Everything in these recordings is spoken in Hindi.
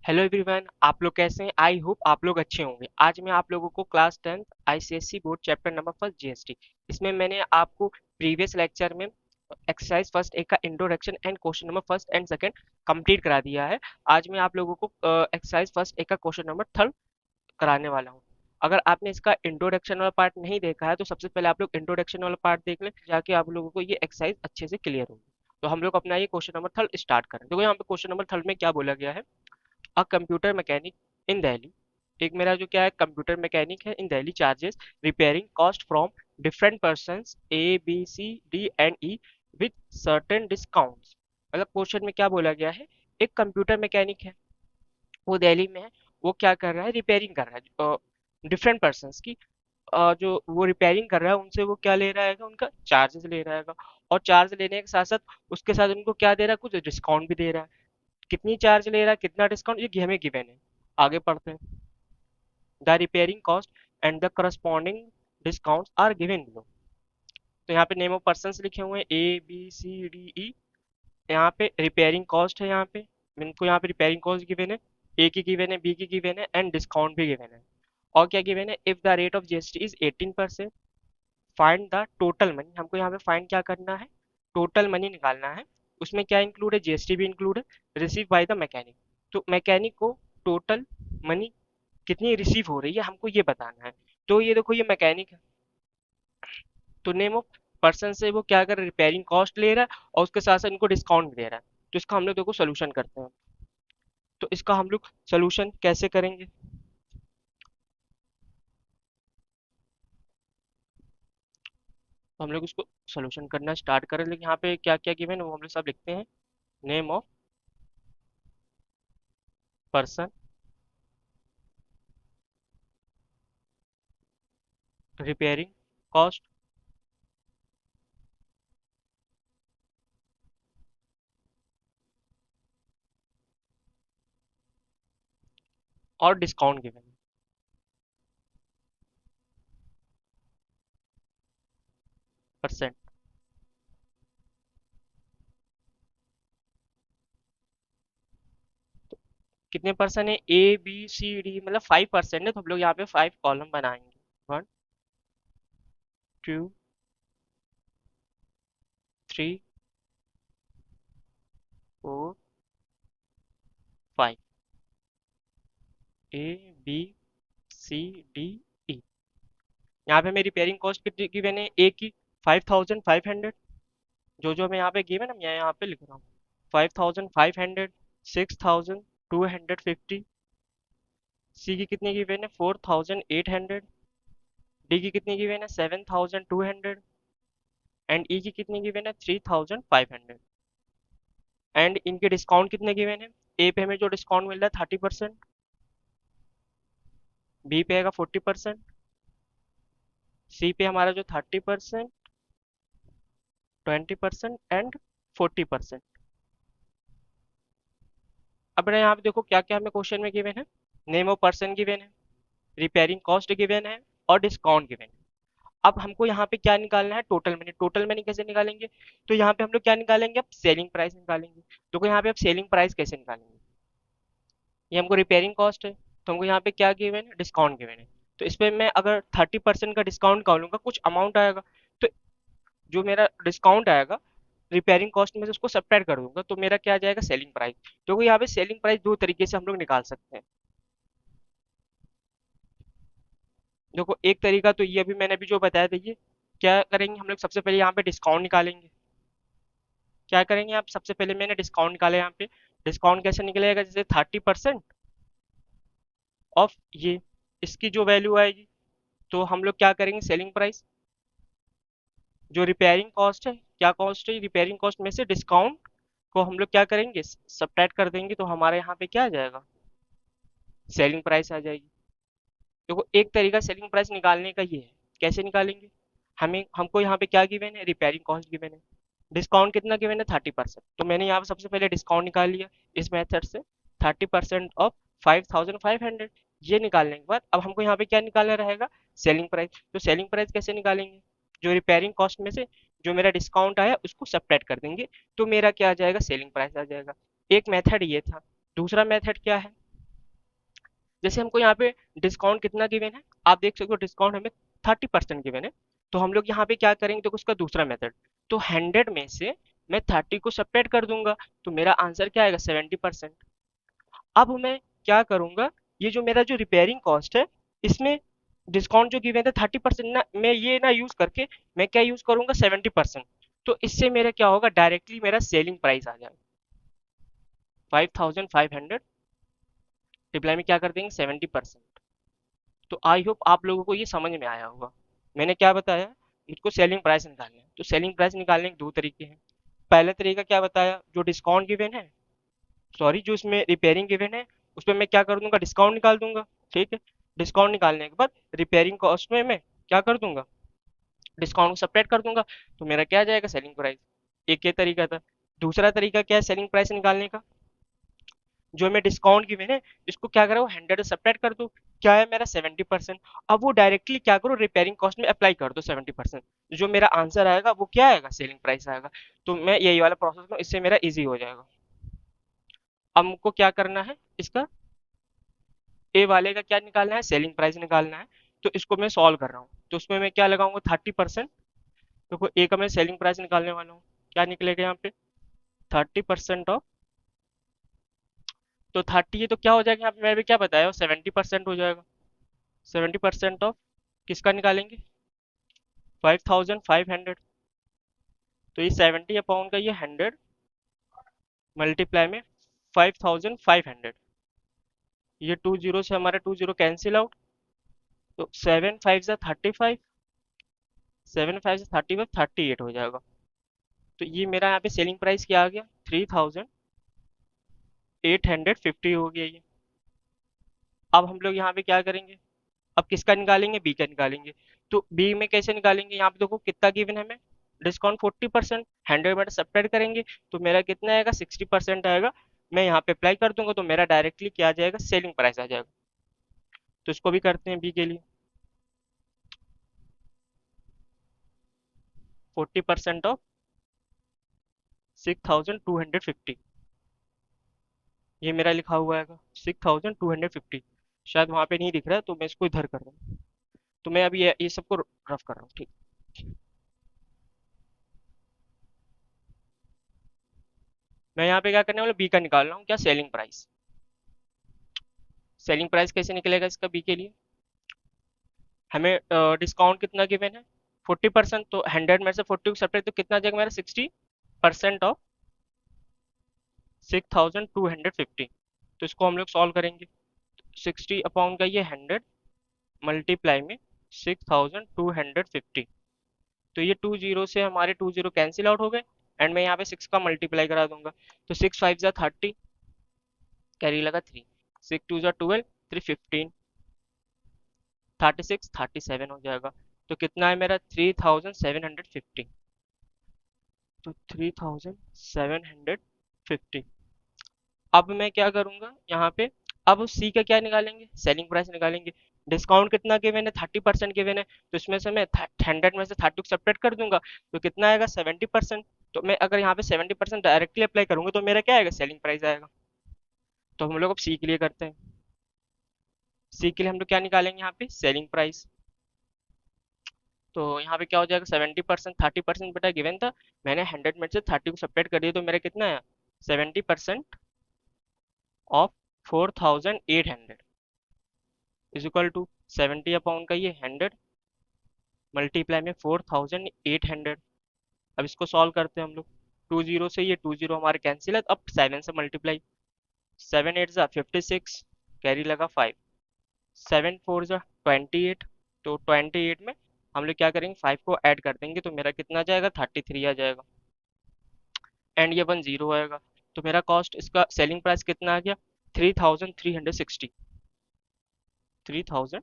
हेलो एवरीवन, आप लोग कैसे हैं? आई होप आप लोग अच्छे होंगे। आज मैं आप लोगों को class 10th ICSE board chapter number first GST, इसमें मैंने आपको प्रीवियस लेक्चर में एक्सरसाइज फर्स्ट एक का introduction and question number first and second complete करा दिया है। आज मैं आप लोगों को एक्सरसाइज फर्स्ट एक का क्वेश्चन नंबर थर्ड कराने वाला हूँ। अगर आपने इसका इंट्रोडक्शन वाला पार्ट नहीं देखा है तो सबसे पहले आप लोग इंट्रोडक्शन वाला पार्ट देख लें, जाके आप लोगों को ये एक्सरसाइज अच्छे से क्लियर होगी। तो हम लोग अपना ये क्वेश्चन नंबर थर्ड स्टार्ट करें। देखो यहाँ पे क्वेश्चन नंबर थर्ड में क्या बोला गया है। A computer mechanic in Delhi, एक मेरा जो क्या है कंप्यूटर मैकेनिक है in Delhi, charges repairing cost from different persons A B C D and E with certain discounts. मतलब क्वेश्चन में क्या बोला गया है, एक कंप्यूटर मैकेनिक है, वो दिल्ली में है, वो क्या कर रहा है, रिपेयरिंग कर रहा है डिफरेंट पर्संस की। जो वो रिपेयरिंग कर रहा है उनसे वो क्या ले रहा है, उनका चार्जेस ले रहा है। और चार्ज लेने के साथ साथ उसके साथ उनको क्या दे रहा है, कुछ डिस्काउंट भी दे रहा है। कितनी चार्ज ले रहा है, कितना डिस्काउंट, ये हमें गिवन है। आगे पढ़ते हैं। The repairing cost and the corresponding discounts are given below. तो यहाँ पे नेम ऑफ पर्सन्स लिखे हुए हैं ए बी सी डी ई। यहाँ पे रिपेयरिंग कॉस्ट है, यहाँ पे इनको यहाँ पे रिपेयरिंग कॉस्ट गिवन है, ए की गिवन है, बी की गिवन है एंड डिस्काउंट भी गिवन है। और क्या गिवन है, if the rate of GST is 18%, find the total money. हमको यहाँ पे फाइंड क्या करना है, टोटल मनी निकालना है। उसमें क्या इंक्लूड है, जीएसटी भी इंक्लूड है, रिसीव बाय द मैकेनिक। तो मैकेनिक को टोटल मनी कितनी रिसीव हो रही है हमको ये बताना है। तो ये देखो, ये मैकेनिक है, तो नेम ऑफ पर्सन से वो क्या कर रहा है, रिपेयरिंग कॉस्ट ले रहा है और उसके साथ साथ इनको डिस्काउंट भी दे रहा है। तो इसका हम लोग देखो सोल्यूशन करते हैं। तो इसका हम लोग सोल्यूशन कैसे करेंगे, तो हम लोग इसको सोल्यूशन करना स्टार्ट करें, लेकिन यहाँ पे क्या क्या गिवन है वो हम लोग सब लिखते हैं। Name of person, repairing cost और डिस्काउंट गिवन है, परसेंट। कितने परसेंट है, ए बी सी डी मतलब 5% है, तो हम लोग यहाँ पे 5 कॉलम बनाएंगे। 1 2 3 4 5, ए बी सी डी ई। यहाँ पे मेरी पेयरिंग कॉस्ट कितनी गिवन है, ए की 5500, जो जो मैं यहाँ पे गिवन है मैं यहाँ पे लिख रहा हूँ। 5500, 6250, सी की कितनी गिवन है 4800, डी की कितनी गिवन है 7200 एंड ई की कितनी गिवन है 3500। एंड इनके डिस्काउंट कितने गिवन है, ए पे हमें जो डिस्काउंट मिल रहा है 30%, बी पे आएगा 40%, सी पे हमारा जो 30%, 20% एंड 40%। अब यहाँ पे देखो क्या क्या हमें क्वेश्चन में गिवन है, नेम ऑफ पर्सन गिवन है, रिपेयरिंग कॉस्ट गिवन है और डिस्काउंट गिवन है। अब हमको यहाँ पे क्या निकालना है, टोटल मनी। टोटल मनी कैसे निकालेंगे, तो यहाँ पे हम लोग क्या निकालेंगे, अब सेलिंग प्राइस निकालेंगे। तो यहाँ पे अब सेलिंग प्राइस कैसे निकालेंगे, ये हमको रिपेयरिंग कॉस्ट है, तो हमको यहाँ पे क्या गिवन है, डिस्काउंट गिवन है। तो इस पे मैं अगर 30% का डिस्काउंट निकालूंगा कुछ अमाउंट आएगा, तो जो मेरा डिस्काउंट आएगा रिपेयरिंग कॉस्ट में से उसको सब्ट्रैक्ट कर दूंगा, तो मेरा क्या आ जाएगा, सेलिंग प्राइस। तो यहाँ पे सेलिंग प्राइस दो तरीके से हम लोग निकाल सकते हैं। देखो एक तरीका तो ये अभी मैंने अभी जो बताया था, ये क्या करेंगे हम लोग, सबसे पहले यहाँ पे डिस्काउंट निकालेंगे। क्या करेंगे, आप सबसे पहले मैंने डिस्काउंट निकाला यहाँ पे। डिस्काउंट कैसे निकलेगा, जैसे 30% ऑफ ये, इसकी जो वैल्यू आएगी, तो हम लोग क्या करेंगे, सेलिंग प्राइस, जो रिपेयरिंग कॉस्ट है, क्या कॉस्ट है, रिपेयरिंग कॉस्ट में से डिस्काउंट को हम लोग क्या करेंगे, सब्ट्रैक्ट कर देंगे, तो हमारे यहाँ पे क्या आ जाएगा, सेलिंग प्राइस आ जाएगी। देखो एक तरीका सेलिंग प्राइस निकालने का ये है, कैसे निकालेंगे, हमें हमको यहाँ पे क्या गिवन है, रिपेयरिंग कॉस्ट गिवन है, डिस्काउंट कितना गिवन है 30%, तो मैंने यहाँ पे सबसे पहले डिस्काउंट निकाल लिया इस मेथड से, 30% ऑफ 5500। ये निकालने के बाद अब हमको यहाँ पे क्या निकालना रहेगा, सेलिंग प्राइस। तो सेलिंग प्राइस कैसे निकालेंगे, जो रिपेयरिंग कॉस्ट में से जो मेरा डिस्काउंट आया उसको सब्ट्रैक्ट कर देंगे, तो मेरा क्या आ जाएगा, सेलिंग प्राइस आ जाएगा। एक मेथड ये था। दूसरा मेथड क्या है, जैसे हमको यहाँ पे डिस्काउंट कितना गिवन है, आप देख सकते हो डिस्काउंट हमें 30% गिवन है। तो हम लोग यहाँ पे क्या करेंगे, तो उसका दूसरा मेथड, तो 100 में से मैं 30 को सब्ट्रैक्ट कर दूंगा, तो मेरा आंसर क्या आएगा, 70%। अब मैं क्या करूंगा, ये जो मेरा जो रिपेयरिंग कॉस्ट है, इसमें डिस्काउंट जो गिवन था 30% ना, मैं ये ना यूज करके मैं क्या यूज करूंगा, 70%। तो इससे मेरा क्या होगा, डायरेक्टली मेरा सेलिंग प्राइस आ जाएगा 5500, रिप्लाई में क्या कर देंगे, 70%। तो आई होप आप लोगों को ये समझ में आया होगा। मैंने क्या बताया, मुझको सेलिंग प्राइस निकालना है, तो सेलिंग प्राइस निकालने के दो तरीके हैं। पहला तरीका क्या बताया, जो डिस्काउंट गिवन है, सॉरी जो इसमें रिपेयरिंग गिवन है, उसमें मैं क्या कर दूंगा, डिस्काउंट निकाल दूंगा। ठीक है, डिस्काउंट निकालने के बाद रिपेयरिंग कॉस्ट में मैं क्या कर दूंगा, डिस्काउंट को सेपरेट कर दूंगा, तो मेरा क्या आ जाएगा, सेलिंग प्राइस। एक ये तरीका था। दूसरा तरीका क्या है सेलिंग प्राइस निकालने का, जो मैं डिस्काउंट गिवन है, इसको क्या करो, 100 से सेपरेट कर दो, क्या है मेरा, 70%। अब वो डायरेक्टली क्या करो, रिपेयरिंग कॉस्ट में अप्लाई कर दो 70%, जो मेरा आंसर आएगा वो क्या आएगा, सेलिंग प्राइस आएगा। तो मैं यही वाला प्रोसेस में, इससे मेरा इजी हो जाएगा। अब हमको क्या करना है, इसका ए वाले का क्या निकालना है, सेलिंग प्राइस निकालना है। तो इसको मैं सॉल्व कर रहा हूँ, तो उसमें मैं क्या लगाऊंगा, 30%। देखो ए का मैं सेलिंग प्राइस निकालने वाला हूँ, क्या निकलेगा यहाँ पे, 30% ऑफ, तो 30 है तो क्या हो जाएगा यहाँ पे, मैंने भी क्या बताया, 70% हो जाएगा। 70% ऑफ किसका निकालेंगे, 5500। तो ये 70 अपॉन का ये 100 मल्टीप्लाई में 5500, ये 20 से हमारा 20 कैंसिल आउट, तो 7 5 जा 35, 7 5 से 35, 38 हो जाएगा। तो ये मेरा यहाँ पे सेलिंग प्राइस क्या आ गया, 3850 हो गया ये। अब हम लोग यहाँ पे क्या करेंगे, अब किसका निकालेंगे, बी का निकालेंगे। तो बी में कैसे निकालेंगे, यहाँ पे देखो कितना गिवन है हमें, डिस्काउंट 40%, 100 में सब्ट्रैक्ट करेंगे, तो मेरा कितना आएगा, 60% आएगा। मैं यहाँ पे अप्लाई कर दूंगा, तो मेरा डायरेक्टली क्या आ जाएगा, सेलिंग प्राइस आ जाएगा। तो इसको भी करते हैं बी के लिए, 40% ऑफ 6250, ये मेरा लिखा हुआ है 6250। शायद वहां पे नहीं दिख रहा है, तो मैं इसको इधर कर रहा हूँ। तो मैं अभी ये सबको रफ कर रहा हूँ, ठीक। मैं यहाँ पे क्या करने वाला, बी का निकाल रहा हूँ, क्या, सेलिंग प्राइस। सेलिंग प्राइस कैसे निकलेगा इसका बी के लिए, हमें डिस्काउंट कितना गिवन है, 40%, तो 100 में से 40 को सब्ट्रैक्ट, तो कितना आ जाएगा मेरा, 60% ऑफ 6250। तो इसको हम लोग सॉल्व करेंगे, 60 अपॉन का ये 100 मल्टीप्लाई में 6250। तो ये 20 से हमारे 20 कैंसिल आउट हो गए, एंड मैं यहाँ पे 6 का मल्टीप्लाई करा दूंगा, तो 6 5 जा 30, कैरी लगा 3, 6 2 जा 12, 3 15, 36 37 हो जाएगा। तो कितना है मेरा, 3750। तो 3750। अब मैं क्या करूंगा यहाँ पे, अब सी का क्या निकालेंगे, सेलिंग प्राइस निकालेंगे। डिस्काउंट कितना गिवन है, 30% गिवन है, तो इसमें से मैं 100 में से 30 को सेपरेट कर दूंगा, तो कितना आएगा, 70%। तो मैं अगर यहाँ पे 70% डायरेक्टली अप्लाई करूंगा, तो मेरा क्या आएगा, सेलिंग प्राइस आएगा। तो हम लोग अब सी के लिए करते हैं, सी के लिए हम लोग क्या निकालेंगे यहाँ पे, सेलिंग प्राइस। तो यहाँ पे क्या हो जाएगा, 70%, 30% बेटा गिवन था, मैंने 100 में से 30 को सेपरेट कर दिया, तो मेरा कितना है, 70% of 4800 is equal to 70 upon का ये 100 मल्टीप्लाई में 4800। अब इसको सॉल्व करते हैं हम लोग, 20 से ये 20 हमारे कैंसिल है, अब 7 से मल्टीप्लाई, 7 8 जा 56, कैरी लगा 5, 7 4 जा 28, तो 28 में हम लोग क्या करेंगे, 5 को ऐड कर देंगे, तो मेरा कितना आ जाएगा, 33 आ जाएगा, एंड ये 10 आएगा। तो मेरा कॉस्ट, इसका सेलिंग प्राइस कितना आ गया, 3360, 3000।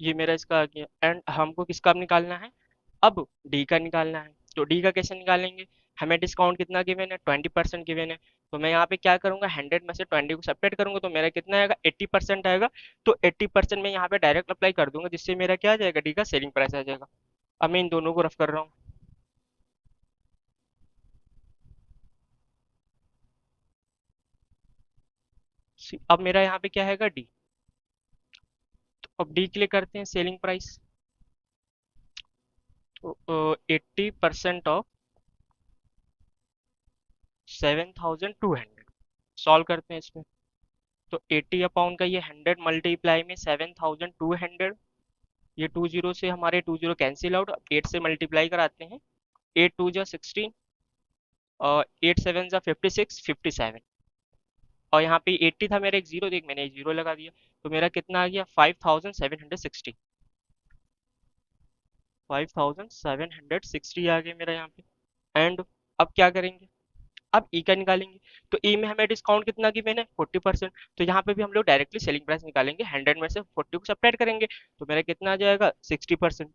ये मेरा इसका आ गया, एंड हमको किसका अब निकालना है, अब डी का निकालना है। तो डी का कैसे निकालेंगे, हमें डिस्काउंट कितना गिवन है, 20% गिवन है। तो मैं यहाँ पे क्या करूंगा, 100 में से 20 को सेपरेट करूंगा, तो मेरा कितना आएगा, 80% आएगा। तो 80% में यहाँ पे डायरेक्ट अप्लाई कर दूंगा, जिससे मेरा क्या आ जाएगा, डी का सेलिंग प्राइस आ जाएगा। अब मैं इन दोनों को रफ कर रहा हूँ, अब मेरा यहाँ पे क्या हैगा डी। तो अब डी के लिए करते हैं सेलिंग प्राइस। तो 80% ऑफ 7200, सॉल्व करते हैं इसमें। तो 80 अपॉन का ये 100 मल्टीप्लाई में 7200, ये 20 से हमारे 20 कैंसिल आउट, 8 से मल्टीप्लाई कराते हैं। 8 2 जा 16 और 8 7 जा 56, 57। और यहाँ पे 80 था मेरा, एक जीरो देख मैंने एक जीरो लगा दिया, तो मेरा कितना आ गया 5760। 5760 आ गया मेरा यहाँ पे। एंड अब क्या करेंगे, अब ई का निकालेंगे। तो ई में हमें डिस्काउंट कितना की मैंने 40%, तो यहाँ पे भी हम लोग डायरेक्टली सेलिंग प्राइस निकालेंगे, 100 में से 40 को सब्ट्रैक्ट करेंगे, तो मेरा कितना आ जाएगा 60%।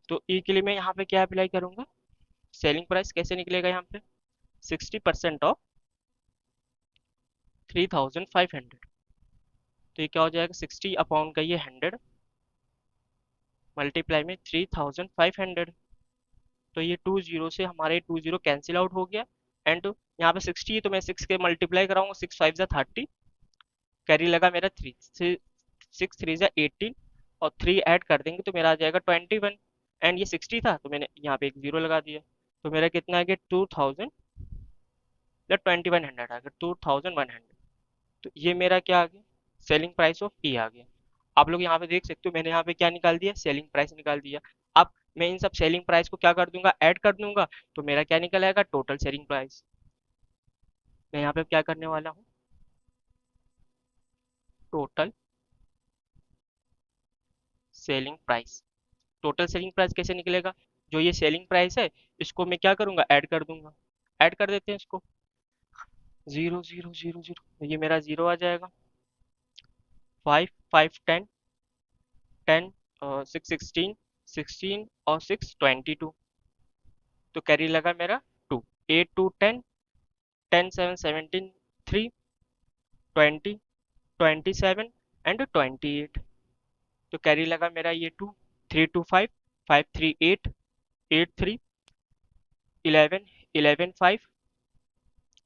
तो ई के लिए मैं यहाँ पे क्या अप्लाई करूंगा, सेलिंग प्राइस कैसे निकलेगा यहाँ पे, 60% ऑफ 3500। तो ये क्या हो जाएगा 60 अपॉन का ये 100 मल्टीप्लाई में 3500। तो ये 20 से हमारे 20 कैंसिल आउट हो गया। एंड यहाँ पे 60 है तो मैं 6 के मल्टीप्लाई कराऊंगा, 6 5 जा 30, कैरी लगा मेरा 3, 6 3 जा 18 और 3 ऐड कर देंगे तो मेरा आ जाएगा 21। एंड ये 60 था तो मैंने यहाँ पे एक जीरो लगा दिया, तो मेरा कितना आ गया 2000 या 2100 आ गया, 2100। तो ये मेरा क्या आ गया, सेलिंग प्राइस ऑफ ई आ गया। आप लोग यहाँ पे देख सकते हो मैंने यहाँ पे क्या निकाल दिया, सेलिंग प्राइस निकाल दिया। अब मैं इन सब सेलिंग प्राइस को क्या कर दूंगा, ऐड कर दूंगा, तो मेरा क्या निकल आएगा टोटल सेलिंग प्राइस। मैं यहाँ पे क्या करने वाला हूँ, total selling price. Total selling price कैसे निकलेगा, जो ये सेलिंग प्राइस है इसको मैं क्या करूंगा, ऐड कर दूंगा। ऐड कर देते हैं इसको, 0 0 0 0, ये मेरा जीरो आ जाएगा। 5 5 10 10 6 16 16 और 6 22, तो कैरी लगा मेरा 2। 8 2 10, 10 7 17, 3 20 27 एंड 28, तो कैरी लगा मेरा ये 2। 3 2 5, 5 3 8, 8 3 11, 11 5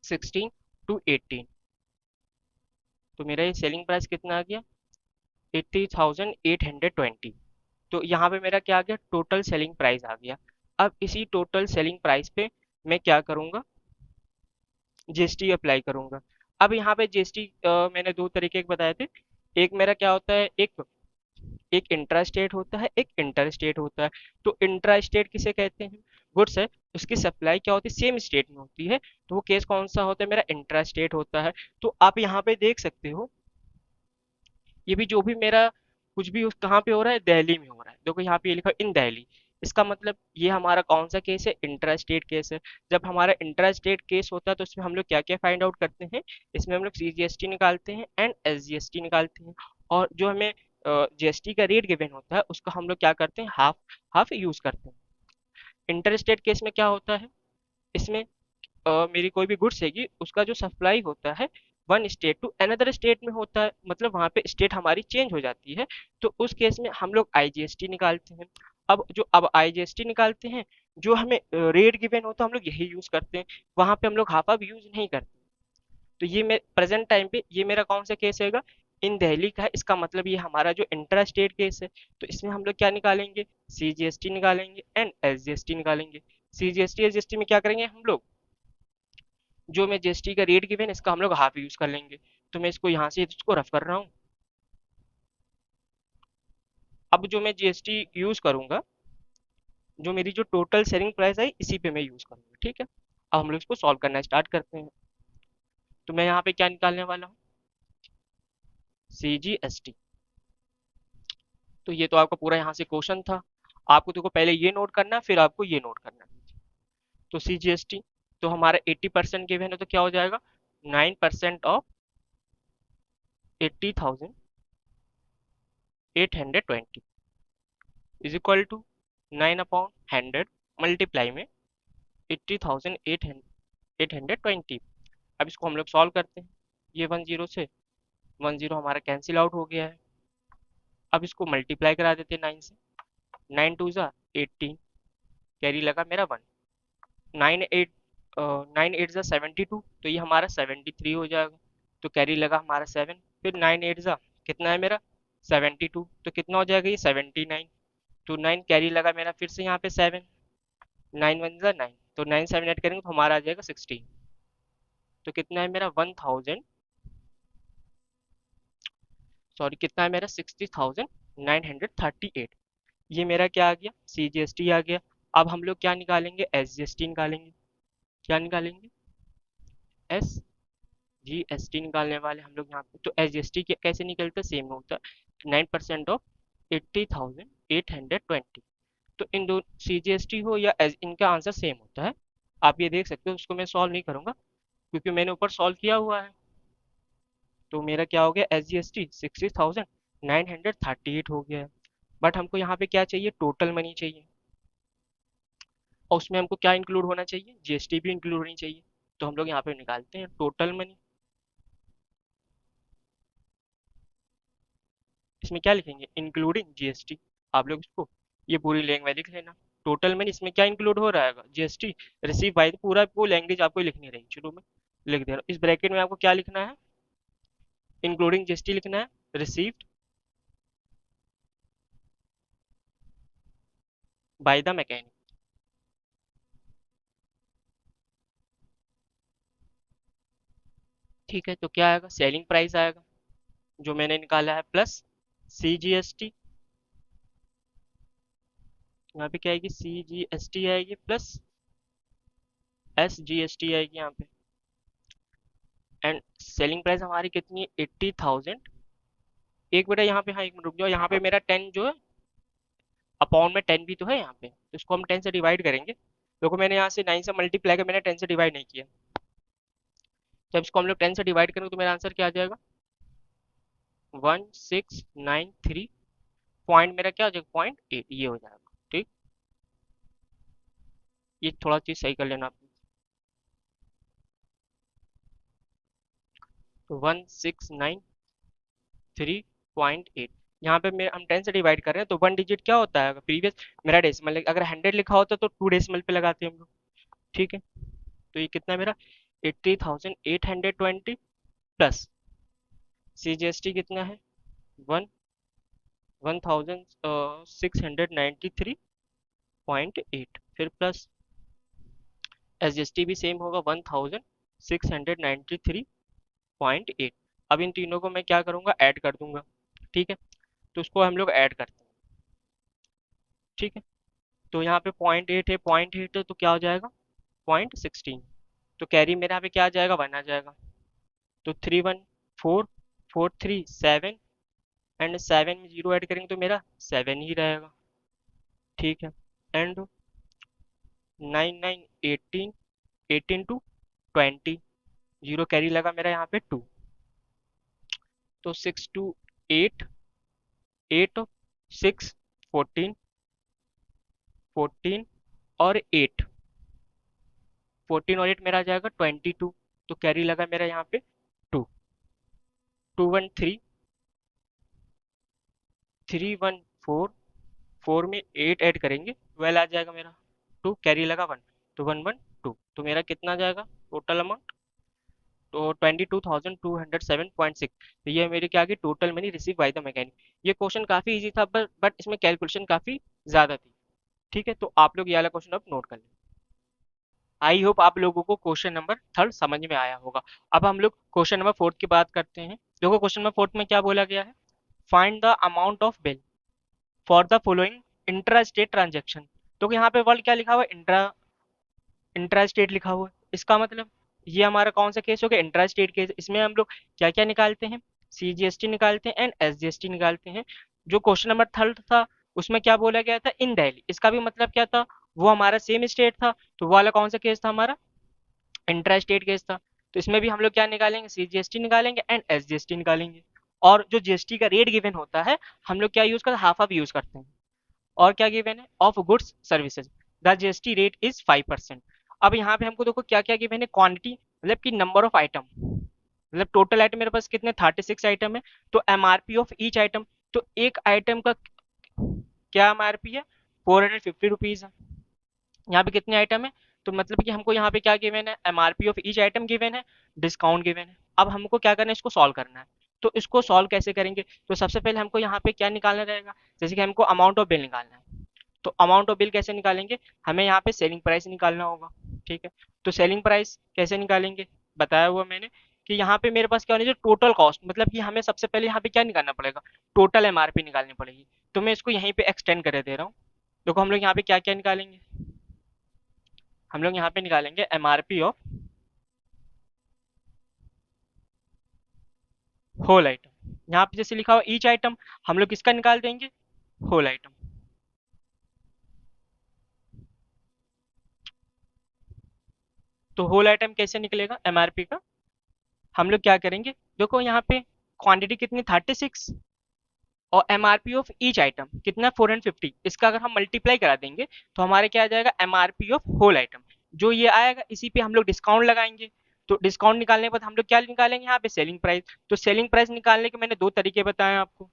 16 टू 18। तो मेरा ये सेलिंग प्राइस कितना आ गया 80,820। तो यहाँ पे मेरा क्या आ गया, टोटल सेलिंग प्राइस आ गया। अब इसी टोटल सेलिंग प्राइस पे मैं क्या करूंगा, जीएसटी अप्लाई करूंगा। अब यहाँ पे जीएसटी मैंने दो तरीके के बताए थे। एक मेरा क्या होता है, एक एक इंट्रा स्टेट होता है, एक इंटर स्टेट होता है। तो इंट्रा स्टेट किसे कहते हैं, गुड्स है उसकी सप्लाई क्या होती है, सेम स्टेट में होती है, तो वो केस कौन सा होता है, मेरा इंट्रा स्टेट होता है। तो आप यहाँ पे देख सकते हो, ये भी जो भी मेरा कुछ भी कहाँ पे हो रहा है, दिल्ली में हो रहा है। देखो यहाँ पे ये लिखा इन दिल्ली, इसका मतलब ये हमारा कौन सा केस है, इंट्रा स्टेट केस है। जब हमारा इंट्रा स्टेट केस होता है तो इसमें हम लोग क्या क्या फाइंड आउट करते हैं, इसमें हम लोग सीजीएसटी निकालते हैं एंड एसजीएसटी निकालते हैं। और जो हमें जीएसटी का रेट गिवन होता है उसका हम लोग क्या करते हैं, हाफ हाफ यूज करते हैं। इंटर स्टेट केस में क्या होता है, इसमें मेरी कोई भी गुड्स हैगी उसका जो सप्लाई होता है one state to another state में होता है, मतलब वहाँ पे स्टेट हमारी चेंज हो जाती है। तो उस केस में हम लोग आईजीएसटी निकालते हैं। अब आईजीएसटी निकालते हैं, जो हमें रेट गिवन होता है हम लोग यही यूज करते हैं, वहाँ पे हम लोग हाफ हाफ यूज नहीं करते। तो ये मैं प्रेजेंट टाइम पे ये मेरा कौन सा केस होगा, इन दिल्ली का है। इसका मतलब ये हमारा जो इंट्रा स्टेट केस है, तो इसमें हम लोग क्या निकालेंगे, सीजीएसटी निकालेंगे एंड एसजीएसटी निकालेंगे। सीजीएसटी एसजीएसटी में क्या करेंगे हम लोग, जो मैं जीएसटी का रेट गिवन इसका हम लोग हाफ यूज कर लेंगे। तो मैं इसको यहाँ से इसको रफ कर रहा हूँ। अब जो मैं जीएसटी यूज करूंगा, जो मेरी जो टोटल सेलिंग प्राइस है इसी पे मैं यूज करूंगा, ठीक है। अब हम लोग इसको सॉल्व करना स्टार्ट करते हैं। तो मैं यहाँ पे क्या निकालने वाला हूँ, सीजीएसटी। तो ये तो आपका पूरा यहाँ से क्वेश्चन था, आपको देखो पहले ये नोट करना फिर आपको ये नोट करना। तो सीजीएसटी तो हमारा 80% गिवन है, तो क्या हो जाएगा 9% of 80,820 is equal to 9 upon 100 multiply में 80,820। अब इसको हम लोग सॉल्व करते हैं, ये 10 से 10 हमारा कैंसिल आउट हो गया है। अब इसको मल्टीप्लाई करा देते हैं 9 से, 9 2 जा 18, कैरी लगा मेरा 1। 9 8 9 8 ज़ा 72, तो ये हमारा 73 हो जाएगा। तो कैरी लगा हमारा 7। फिर 9 8 ज़ा कितना है मेरा 72, तो कितना हो जाएगा ये 79। तो 9 कैरी लगा मेरा फिर से यहाँ पे 7। 9 1 ज़ा 9, तो 9 7 ऐड करेंगे तो हमारा आ जाएगा 16। तो कितना है मेरा 1000, सॉरी कितना है मेरा 60,938। ये मेरा क्या आ गया CGST आ गया। अब हम लोग क्या निकालेंगे SGST निकालेंगे। क्या निकालेंगे SGST निकालने वाले हम लोग यहाँ पे। तो SGST कैसे निकलता है, सेम होता है 9% ऑफ 80,820। तो इन दो CGST हो या इनका आंसर सेम होता है। आप ये देख सकते हो, उसको मैं सॉल्व नहीं करूंगा क्योंकि मैंने ऊपर सॉल्व किया हुआ है। तो मेरा क्या हो गया SGST 60,938 हो गया है। बट हमको यहाँ पे क्या चाहिए, टोटल मनी चाहिए। और उसमें हमको क्या इंक्लूड होना चाहिए, GST भी इंक्लूड होनी चाहिए। तो हम लोग यहाँ पे निकालते हैं टोटल मनी। इसमें क्या लिखेंगे, इंक्लूडिंग GST। आप लोग इसको ये पूरी लैंग्वेज लिख लेना। टोटल मनी इसमें क्या इंक्लूड हो रहा है, GST रिसीव बाय, पूरा वो लैंग्वेज आपको लिखनी रहेगी, शुरू में लिख देना। इस ब्रैकेट में आपको क्या लिखना है, इंक्लूडिंग GST लिखना है, रिसीव्ड बाय द मैकेनिक। ठीक है, तो क्या आएगा, सेलिंग प्राइस आएगा जो मैंने निकाला है, प्लस CGST। यहाँ पे क्या आएगी, CGST आएगी प्लस SGST आएगी यहाँ पे। एंड सेलिंग प्राइस हमारी कितनी है 80,000। एक बेटा यहाँ पे, हाँ एक मिनट रुक जाओ, यहाँ पे मेरा 10 जो है अपॉन में 10 भी तो है यहाँ पे, तो इसको हम 10 से डिवाइड करेंगे। देखो मैंने यहाँ से 9 से मल्टीप्लाई कर, मैंने 10 से डिवाइड नहीं किया। जब इसको हम लोग 10 से डिवाइड करेंगे तो मेरा आंसर क्या आ जाएगा 1693। पॉइंट मेरा क्या हो जाएगा 0.8, ये हो जाएगा। ठीक, ये थोड़ा चीज सही कर लेना आप। तो 1693.8, यहाँ पे मैं हम 10 से डिवाइड कर रहे हैं तो 1 डिजिट क्या होता है, प्रीवियस मेरा डेसिमल, अगर 100 लिखा होता तो 2 डेसिमल पे लगाते हैं हम लोग। ठीक है, तो ये कितना है मेरा 80,820 प्लस CGST कितना है वन 1693.8, फिर प्लस SGST भी सेम होगा 1693.8। अब इन तीनों को मैं क्या करूंगा, ऐड कर दूंगा। ठीक है, तो उसको हम लोग ऐड करते हैं। ठीक है, तो यहाँ पे 0.8 है, 0.8 है तो क्या हो जाएगा 0.16। तो कैरी मेरे यहाँ पे क्या आ जाएगा 1 आ जाएगा। तो 31447, एंड 7 में 0 ऐड करेंगे तो मेरा 7 ही रहेगा। ठीक है, एंड 9 9 18, 18 टू 20, 0 कैरी लगा मेरा यहाँ पे 2। तो 6 2 8, 8 6 14, 14 और 8, 14 और 8 मेरा आ जाएगा 22। तो कैरी लगा मेरा यहाँ पे 2। 2 1 3, 3 1 4, 4 में 8 ऐड करेंगे 12 आ जाएगा मेरा। 2 कैरी लगा 1, तो 1 1 2, तो मेरा कितना आ जाएगा टोटल अमाउंट, तो 22,207.6। तो ये मेरी क्या आ गई total money receive by the mechanic. ये क्वेश्चन काफी इजी था, बट इसमें कैलकुलेशन काफी ज्यादा थी। ठीक है, तो आप लोग ये वाला क्वेश्चन अब नोट कर लें। आई होप आप लोगों को क्वेश्चन नंबर थर्ड समझ में आया होगा। अब हम लोग क्वेश्चन नंबर फोर्थ की बात करते हैं। देखो क्वेश्चन नंबर फोर्थ में क्या बोला गया है, find the amount of bill for the following intra state transaction. तो यहाँ पे वर्ड क्या लिखा हुआ है, इंट्रा इंट्रा स्टेट लिखा हुआ है। इसका मतलब ये हमारा कौन सा केस हो गया, इंट्रा स्टेट केस। इसमें हम लोग क्या क्या निकालते हैं, CGST निकालते हैं एंड SGST निकालते हैं। जो क्वेश्चन नंबर थर्ड था उसमें क्या बोला गया था, इन दिल्ली। इसका भी मतलब क्या था, वो हमारा सेम स्टेट था, तो वो वाला कौन सा केस था हमारा, इंट्रा स्टेट केस था। तो इसमें भी हम लोग क्या निकालेंगे, CGST निकालेंगे एंड SGST निकालेंगे। और जो GST का रेट गिवन होता है हम लोग क्या यूज करते हैं, हाफ ऑफ यूज करते हैं। और क्या गिवन है, of goods services the GST rate is 5%। अब यहाँ पे हमको देखो क्या क्या गिवन है, क्वांटिटी मतलब कि नंबर ऑफ आइटम, मतलब टोटल आइटम मेरे पास कितने 36 आइटम है। तो MRP ऑफ ईच आइटम, तो एक आइटम का क्या MRP है 450 रुपीज है। यहाँ पे कितने आइटम है तो मतलब कि हमको यहाँ पे क्या गिवन है, MRP of each item given है, डिस्काउंट गिवन है। अब हमको क्या करना है, इसको सॉल्व करना है। तो इसको सॉल्व कैसे करेंगे, तो सबसे पहले हमको यहाँ पे क्या निकालना रहेगा, जैसे कि हमको अमाउंट ऑफ बिल निकालना है। तो अमाउंट ऑफ बिल कैसे निकालेंगे, हमें यहाँ पे सेलिंग प्राइस निकालना होगा। ठीक है, तो सेलिंग प्राइस कैसे निकालेंगे, बताया हुआ मैंने कि यहाँ पे मेरे पास क्या होना चाहिए, टोटल कॉस्ट, मतलब कि हमें सबसे पहले यहाँ पे क्या निकालना पड़ेगा, टोटल एमआरपी निकालनी पड़ेगी। तो मैं इसको यहीं पे एक्सटेंड कर दे रहा हूँ। देखो हम लोग यहाँ पे क्या क्या निकालेंगे, हम लोग यहाँ पे निकालेंगे एमआरपी ऑफ होल आइटम। यहाँ पे जैसे लिखा हुआ ईच आइटम, हम लोग किसका निकाल देंगे, होल आइटम। तो होल आइटम कैसे निकलेगा एमआरपी का, हम लोग क्या करेंगे, देखो यहाँ पे क्वांटिटी कितनी 36, और एमआरपी ऑफ ईच आइटम कितना 450, इसका अगर हम मल्टीप्लाई करा देंगे तो हमारे क्या आ जाएगा, एमआरपी ऑफ होल आइटम। जो ये आएगा इसी पे हम लोग डिस्काउंट लगाएंगे। तो डिस्काउंट निकालने के बाद हम लोग क्या निकालेंगे यहाँ पे, सेलिंग प्राइस। तो सेलिंग प्राइस निकालने के मैंने दो तरीके बताए आपको।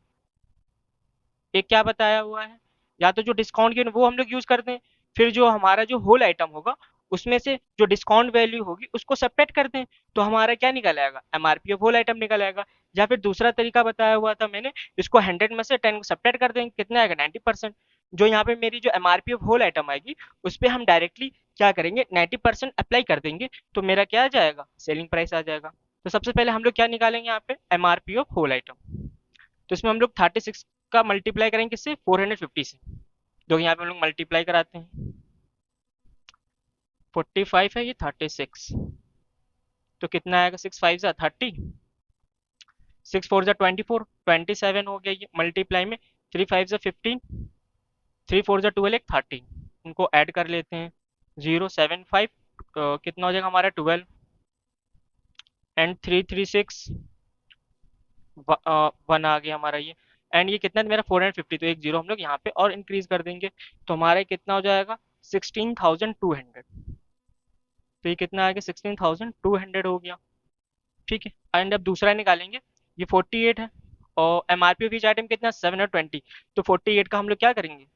एक क्या बताया हुआ है, या तो जो डिस्काउंट की वो हम लोग यूज करते हैं, फिर जो हमारा जो होल आइटम होगा उसमें से जो डिस्काउंट वैल्यू होगी उसको सेपरेट कर दें, तो हमारा क्या निकल आएगा, एमआरपी ऑफ होल आइटम निकल आएगा। या फिर दूसरा तरीका बताया हुआ था मैंने, इसको 100 में से 10 को सेपरेट कर देंगे, कितना आएगा 90%। जो यहाँ पे मेरी जो एमआरपी ऑफ होल आइटम आएगी उस पर हम डायरेक्टली क्या करेंगे, 90% अप्लाई कर देंगे, तो मेरा क्या आ जाएगा, सेलिंग प्राइस आ जाएगा। तो सबसे पहले हम लोग क्या निकालेंगे यहाँ पे, एमआरपी ऑफ होल आइटम। तो इसमें हम लोग 36 का मल्टीप्लाई करेंगे किससे, 450 से। जो यहाँ पे हम लोग मल्टीप्लाई कराते हैं, 45 है ये 36, तो कितना आएगा, 6 5 जा 30, 6 4 जा 24, 27 हो गया ये मल्टीप्लाई में, 3 5 जा 15, 3 4 जा 12 एक 13। उनको ऐड कर लेते हैं, 0 7 5, कितना हो जाएगा हमारा 12, एंड 3 3 6, 1 आ गया हमारा ये। एंड ये कितना मेरा 450, तो एक जीरो हम लोग यहाँ पे और इंक्रीज कर देंगे, तो हमारा कितना हो जाएगा, 16,200। तो ये कितना आ गया, 16,200 हो गया। ठीक है, एंड अब दूसरा निकालेंगे, ये 48 है, और एमआरपी ऑफ ईच आइटम कितना 720। तो 48 का हम लोग क्या करेंगे,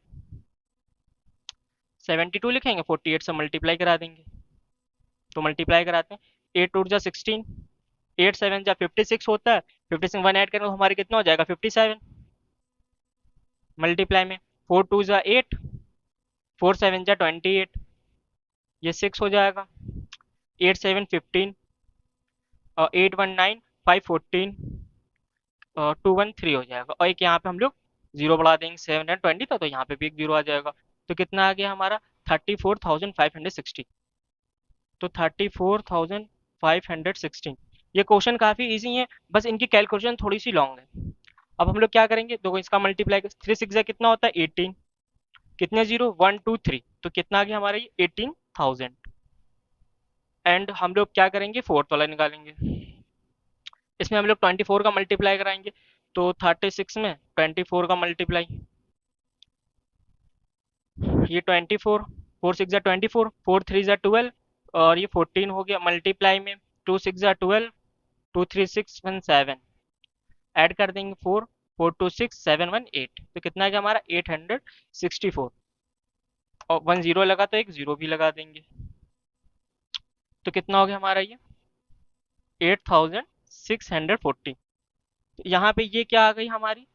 72 लिखेंगे, 48 से मल्टीप्लाई करा देंगे। तो मल्टीप्लाई कराते हैं, 8 टू जा 16, 8 7 जा 56 होता है, 56 1 ऐड करेंगे तो हमारे कितना हो जाएगा 57, मल्टीप्लाई में 4 2 जा 8, 4 7 जा 28, ये 6 हो जाएगा, 8 7 15, और 8 1 9, 5 14, 2 1 3 हो जाएगा। और एक यहाँ पे हम लोग जीरो बढ़ा देंगे, 720 था तो यहाँ पे भी एक जीरो आ जाएगा। तो कितना आ गया हमारा, 34,516। तो 34,516। ये क्वेश्चन काफ़ी इजी है, बस इनकी कैलकुलेशन थोड़ी सी लॉन्ग है। अब हम लोग क्या करेंगे, देखो इसका मल्टीप्लाई 3 6 कितना होता है 18, कितने जीरो 1 2 3, तो कितना आ गया हमारा ये 18,000। एंड हम लोग क्या करेंगे, फोर्थ वाला निकालेंगे। इसमें हम लोग 24 का मल्टीप्लाई कराएंगे, तो 36 में 24 का मल्टीप्लाई, ये 24, 4 6 जा 24, 4 3 जा 12, और ये 14 हो गया मल्टीप्लाई में, 2 6 जा 12, 2 3 6 1 7, ऐड कर देंगे 4, 4 2 6 7 1 8, तो कितना है हमारा 864। और 1 जीरो लगा तो एक जीरो भी लगा देंगे, तो कितना हो गया हमारा ये 8,640। तो यहाँ पे ये क्या आ गई हमारी,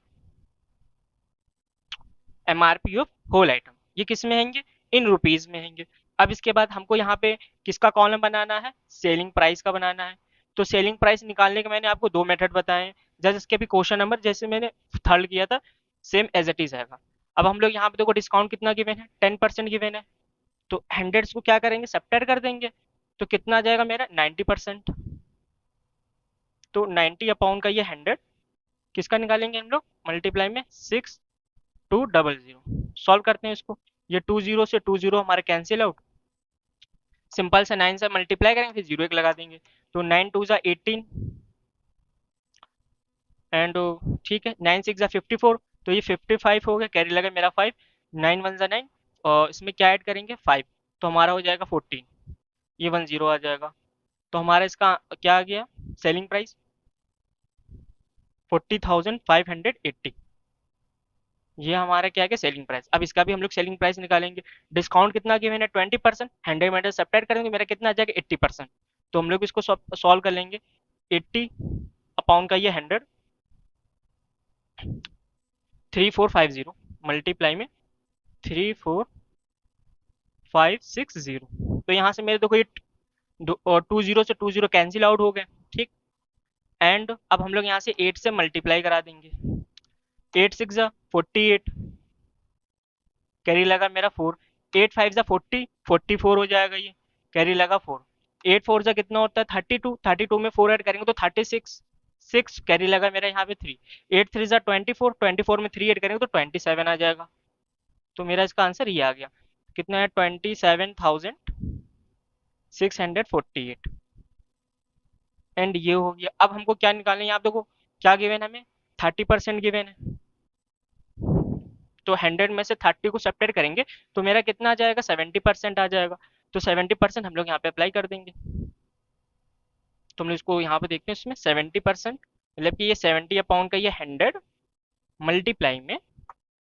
एमआरपी ऑफ होल आइटम। ये किस में हैंगे, इन रुपीज में हैंगे। अब इसके बाद हमको यहाँ पे किसका कॉलम बनाना है, सेलिंग प्राइस का बनाना है। तो सेलिंग प्राइस निकालने के मैंने आपको दो मेथड बताए हैं, जैसे इसके भी क्वेश्चन नंबर जैसे मैंने थर्ड किया था सेम एज इट इज आएगा। अब हम लोग यहाँ पे देखो डिस्काउंट कितना गिवन है, 10% गिवन है, तो हंड्रेड्स को क्या करेंगे, सब्ट्रैक्ट कर देंगे, तो कितना आ जाएगा मेरा 90%। तो 90 अपॉन का ये 100 किसका निकालेंगे हम लोग, मल्टीप्लाई में 6200। सॉल्व करते हैं इसको, ये 20 से 20 हमारे कैंसिल आउट, सिंपल से 9 से मल्टीप्लाई करेंगे फिर जीरो एक लगा देंगे, तो 9 2 जा 18, एंड ठीक है 9 6 जा 54, तो ये 55 हो गया, कैरी लगा मेरा 5, 9 1 जा 9, और इसमें क्या ऐड करेंगे 5, तो हमारा हो जाएगा 14, ये 1 जीरो आ जाएगा। तो हमारा इसका क्या आ गया, सेलिंग प्राइस 40,580। ये हमारा क्या है, सेलिंग प्राइस। अब इसका भी हम लोग सेलिंग प्राइस निकालेंगे। डिस्काउंट कितना गिवन है, 20%। 100 में सब्ट्रैक्ट करेंगे तो मेरा कितना आ जाएगा, 80%। तो हम लोग इसको सॉल्व कर लेंगे। 80 अपॉन का ये 100, 3450 मल्टीप्लाई में 34560। तो यहाँ से मेरे देखो ये 20 से 20 कैंसिल आउट हो गए। ठीक। एंड अब हम लोग यहाँ से 8 से मल्टीप्लाई करा देंगे। 8 6 जा 48, कैरी लगा मेरा 4। 8 5 जा 40, 44 हो जाएगा ये, कैरी लगा 4। 8 4 जा कितना होता है, 32। 32 में 4 ऐड करेंगे तो 36। 6 कैरी लगा मेरा यहाँ पे 3। 8 3 जा 24, 24 में 3 ऐड करेंगे तो 27 आ जाएगा। तो मेरा इसका आंसर ये आ गया। कितना है, 27,648। एंड ये हो गया। अब हमको क्या निकालना है, यहाँ पे देखो क्या गिवन है हमें, 30% गिवन है। तो 100 में से 30 को सब्ट्रैक्ट करेंगे तो मेरा कितना आ जाएगा, 70% आ जाएगा। तो 70% हम लोग यहाँ पे अप्लाई कर देंगे। तो हम लोग इसको यहाँ पे देखते हैं, इसमें 70% मतलब कि ये 70 अपॉन का ये 100 मल्टीप्लाई में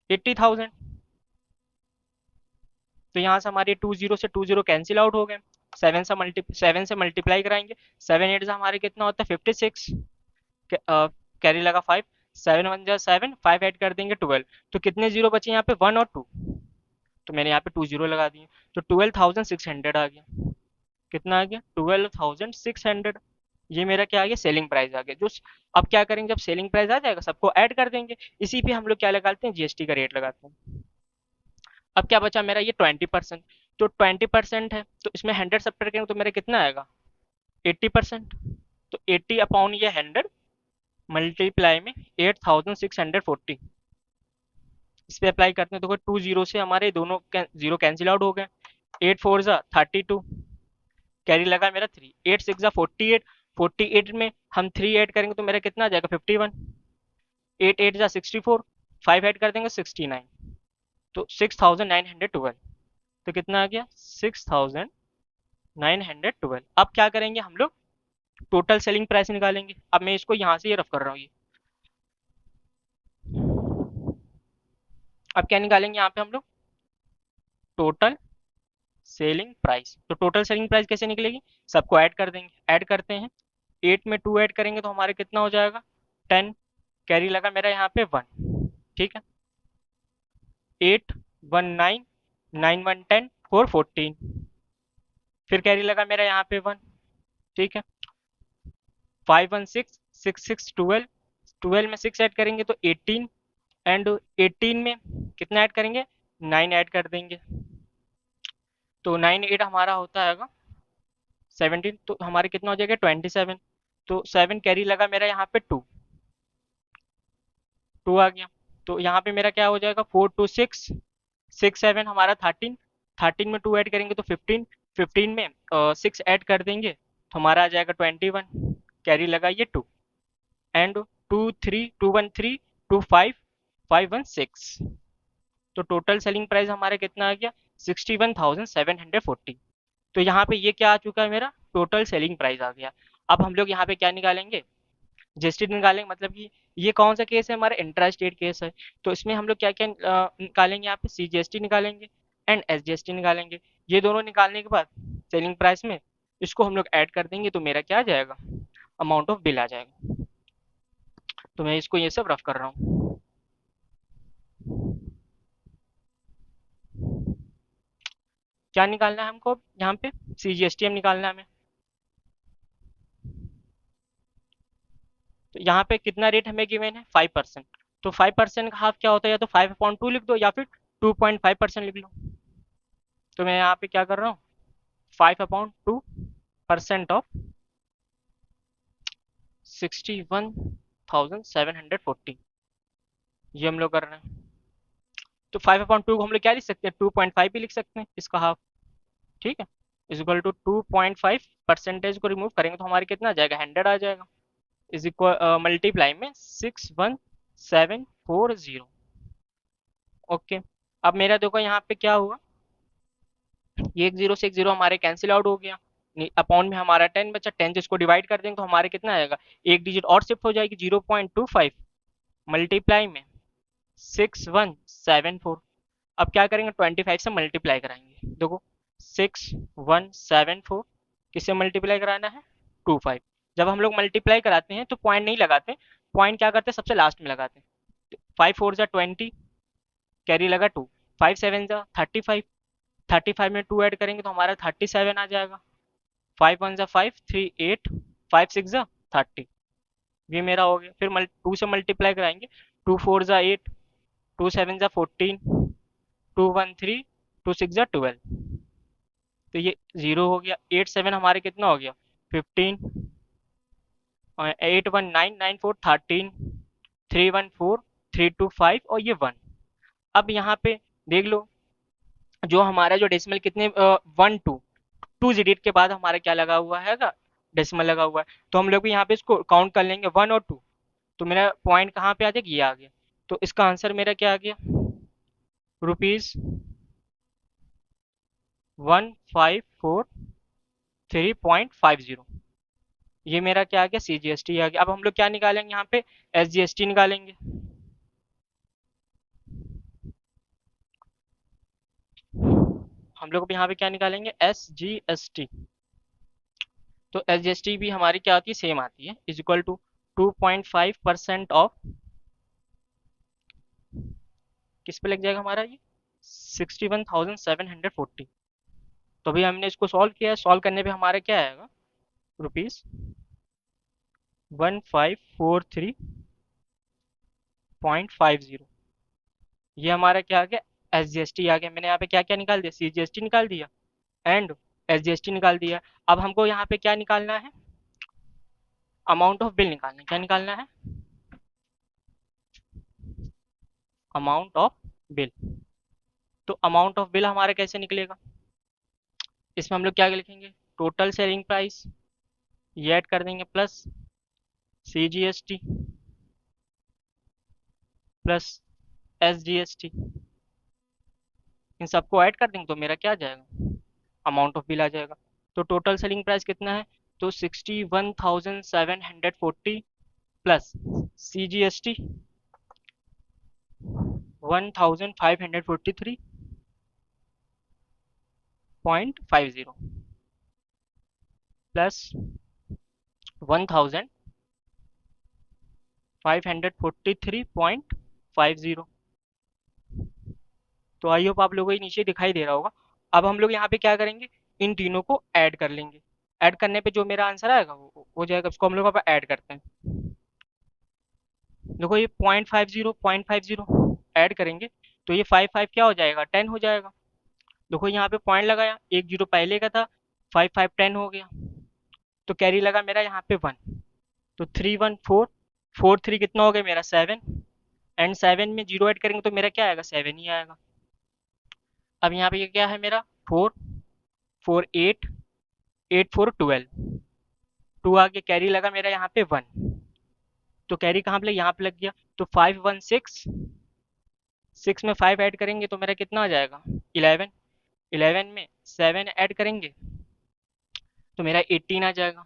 80,000। तो यहाँ से हमारे 20 से 20 कैंसिल आउट हो गए। 7 से मल्टीप्लाई कराएंगे। 7 8 से हमारे कितना होता है, 56। कैरी लगा 5। 7 1 जा 7, 5 ऐड कर देंगे 12। तो कितने जीरो बचे यहाँ पे, 1 और 2। तो मैंने यहाँ पे 2 जीरो लगा दिए। तो 12,600 आ गया। कितना आ गया, 12,600। ये मेरा क्या आ गया, सेलिंग प्राइस आ गया। जो अब क्या करेंगे, जब सेलिंग प्राइस आ जाएगा सबको ऐड कर देंगे। इसी पे हम लोग क्या लगाते हैं, जीएसटी का रेट लगाते हैं। अब क्या बचा मेरा, ये 20%। तो 20% है तो इसमें 100 सब्ट्रैक्ट करेंगे तो मेरा कितना आएगा, 80%। तो 80 अपॉन ये 100 मल्टीप्लाई में 8,640। इस पे अप्लाई करते हैं तो 20 से हमारे दोनों जीरो कैंसिल आउट हो गए। 8 4 जा 32, कैरी लगा मेरा 3। 8 6 जा 48, 48 में हम 3 ऐड करेंगे तो मेरा कितना आ जाएगा, 51। 8 8 जा 64, 5 ऐड कर देंगे 69। तो 6,912। तो कितना आ गया, 6,912। अब क्या करेंगे हम लोग, टोटल सेलिंग प्राइस निकालेंगे। अब मैं इसको यहाँ से ये रफ कर रहा हूँ ये। अब क्या निकालेंगे यहाँ पे हम लोग, टोटल सेलिंग प्राइस। तो टोटल सेलिंग प्राइस कैसे निकलेगी, सबको ऐड कर देंगे। ऐड करते हैं, 8 में 2 ऐड करेंगे तो हमारे कितना हो जाएगा, 10। कैरी लगा मेरा यहाँ पे 1। ठीक है। 8 1 9, 9 1 10, 4 14। फिर कैरी लगा मेरा यहाँ पे 1। ठीक है। 5 1 6, 6 6 12। 12 में 6 ऐड करेंगे तो 18। एंड 18 में कितना ऐड करेंगे, 9 ऐड कर देंगे। तो 9 8 हमारा होता है 17। तो हमारे कितना हो जाएगा, 27। तो 7 कैरी लगा मेरा यहाँ पे 2। 2 आ गया। तो यहाँ पे मेरा क्या हो जाएगा, 4 2 6, 6 7 हमारा 13। 13 में 2 ऐड करेंगे तो 15। 15 में 6 ऐड कर देंगे तो हमारा आ जाएगा 21। कैरी लगा ये 2। एंड 2 3 2 1 3, 2 5, 5 1 6। तो टोटल सेलिंग प्राइस हमारा कितना आ गया, 61,740। तो यहाँ पे ये क्या आ चुका है, मेरा टोटल सेलिंग प्राइस आ गया। अब हम लोग यहाँ पे क्या निकालेंगे, जीएसटी निकालेंगे। मतलब कि ये कौन सा केस है, हमारा इंट्रा स्टेट केस है। तो इसमें हम लोग क्या क्या निकालेंगे, यहाँ पे सीजीएसटी निकालेंगे एंड एसजीएसटी निकालेंगे। ये दोनों निकालने के बाद सेलिंग प्राइस में इसको हम लोग ऐड कर देंगे तो मेरा क्या आ जाएगा, अमाउंट ऑफ बिल आ जाएगा। तो मैं इसको ये सब रफ कर रहा हूँ। क्या निकालना है हमको यहाँ पे, सीजीएसटी हम निकालना है हमें। तो यहाँ पे कितना रेट हमें गिवन है, 5%। तो 5% का हाफ क्या होता है, या तो 5/2 लिख दो या फिर 2.5% लिख लो। तो मैं यहाँ पे क्या कर रहा हूँ, 5/2% ऑफ 61,740, ये हम लोग कर रहे हैं। तो 5/2 को हम लोग क्या लिख सकते हैं, 2.5 भी लिख सकते हैं इसका हाफ। ठीक है। इज इक्वल टू 2.5 परसेंटेज को रिमूव करेंगे तो हमारे कितना आ जाएगा, 100 आ जाएगा। इज इक्वल मल्टीप्लाई में 61740। ओके। अब मेरा देखो यहाँ पे क्या हुआ, ये एक जीरो से एक जीरो हमारे कैंसिल आउट हो गया। अपॉन में हमारा 10 बचा। 10 जिसको डिवाइड कर देंगे तो हमारे कितना आएगा, एक डिजिट और शिफ्ट हो जाएगी, 0.25 मल्टीप्लाई में 6174। अब क्या करेंगे, 25 से मल्टीप्लाई कराएंगे। देखो 6174 किससे मल्टीप्लाई कराना है, 25। जब हम लोग मल्टीप्लाई कराते हैं तो पॉइंट नहीं लगाते, पॉइंट क्या करते हैं, सबसे लास्ट में लगाते हैं। 5 4 जा 20, कैरी लगा 2, 5 7 जा 35, 35 में 2 ऐड करेंगे तो हमारा 37 आ जाएगा। 5 1 जा 5, 3 8, 5 6 जा 30, ये मेरा हो गया। फिर 2 से मल्टीप्लाई कराएंगे, 2 4 जा 8, 2 7 जा 14, 2 1 3, 2 6 जा 12, तो ये 0 हो गया। 8 7 हमारे कितना हो गया, 15, 8 1 9 9 4 13, 3 1 4 3 2 5 और ये 1। अब यहाँ पे देख लो, जो हमारा जो डेसिमल कितने 1 2 डिजिट के बाद हमारा क्या लगा हुआ है, डेसिमल लगा हुआ है, तो हम लोग भी यहाँ पे इसको काउंट कर लेंगे 1 और 2। तो मेरा पॉइंट कहाँ पे आ जाएगा, ये आ गया। तो इसका आंसर मेरा क्या आ गया, ₹1543.50। ये मेरा क्या आ गया, CGST आ गया। अब हम लोग क्या निकालेंगे यहाँ पे, SGST निकालेंगे। हम लोग भी यहाँ पे क्या निकालेंगे, SGST। तो SGST भी हमारी क्या आती है, सेम आती है, इज इक्वल टू 2.5% ऑफ, किस पे लग जाएगा हमारा ये, 61,740। तो अभी हमने इसको सॉल्व किया है, सॉल्व करने पे हमारा क्या आएगा, ₹1543.50। ये हमारा क्या आ गया, SGST आ गया। मैंने यहाँ पे क्या क्या निकाल दिया, CGST निकाल दिया एंड SGST निकाल दिया। अब हमको यहाँ पे क्या निकालना है, अमाउंट ऑफ बिल निकालना है। क्या निकालना है, अमाउंट ऑफ बिल। तो अमाउंट ऑफ बिल हमारा कैसे निकलेगा, इसमें हम लोग क्या लिखेंगे, टोटल सेलिंग प्राइस, ये ऐड कर देंगे प्लस CGST प्लस SGST, इन सबको ऐड कर देंगे तो मेरा क्या आ जाएगा, अमाउंट ऑफ बिल आ जाएगा। तो टोटल सेलिंग प्राइस कितना है, तो 61,740 प्लस CGST 1,543.50 प्लस 1,543.50। तो आई होप आप लोगों को नीचे दिखाई दे रहा होगा। अब हम लोग यहाँ पे क्या करेंगे, इन तीनों को ऐड कर लेंगे। ऐड करने पे जो मेरा आंसर आएगा वो हो जाएगा, उसको हम लोग यहाँ पे ऐड करते हैं। देखो ये 0.50 ऐड करेंगे तो ये 5 5 क्या हो जाएगा, 10 हो जाएगा। देखो यहाँ पे पॉइंट लगाया, एक जीरो पहले का था, 5 5 10 हो गया। तो कैरी लगा मेरा यहाँ पे 1, तो 3 1 4 4 3 कितना हो गया मेरा 7, एंड 7 में जीरो ऐड करेंगे तो मेरा क्या आएगा, 7 ही आएगा। अब यहाँ पे ये क्या है मेरा, 4 4 8, 8 4 12, 2 आगे कैरी लगा मेरा यहाँ पे 1, तो कैरी कहाँ पे लगा, यहाँ पे लग गया। तो 5 1 6, 6 में 5 ऐड करेंगे तो मेरा कितना आ जाएगा, 11, 11 में 7 ऐड करेंगे तो मेरा 18 आ जाएगा।